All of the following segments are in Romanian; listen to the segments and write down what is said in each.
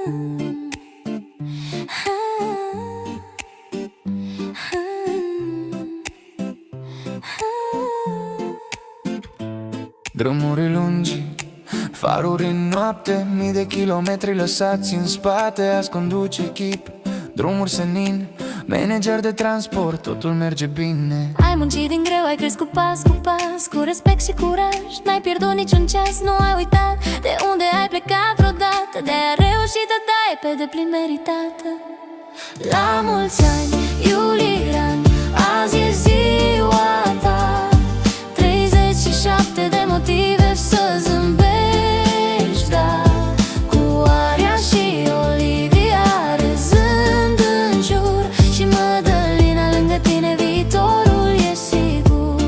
Drumuri lungi, faruri în noapte, mii de kilometri lăsați în spate. Azi conduce echip, drumuri senin, manager de transport, totul merge bine. Ai muncit din greu, ai crescut pas cu pas, cu respect și curaj. N-ai pierdut niciun ceas, nu ai uitat de unde ai plecat vreodată. De-aia reușita ta e pe deplin meritată. La mulți ani, Iulian, azi e ziua ta. 37 de motive să zâmbești, da. Cu Aria și Olivia râzând în jur, și Mădălina lângă tine, viitorul e sigur.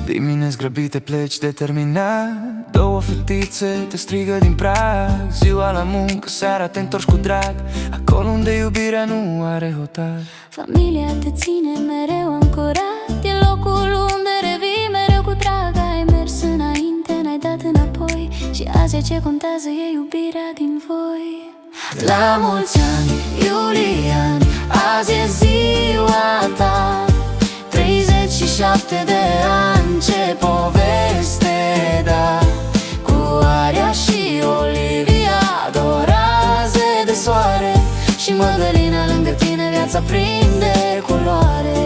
Dimineți grăbite pleci determinat, două fetițe te strigă din prag. Ziua la muncă, seara te întorci cu drag, acolo unde iubirea nu are hotar. Familia te ține mereu ancorat, e locul unde revii mereu cu drag. Ai mers înainte, n-ai dat înapoi, și azi e ce contează, e iubirea din voi. La mulți ani, Iulian, azi e ziua ta. 37 de ani, ce poveste, da. Cu Aria și Olivia, două raze de soare, și Mădălina lângă tine, viața prinde culoare.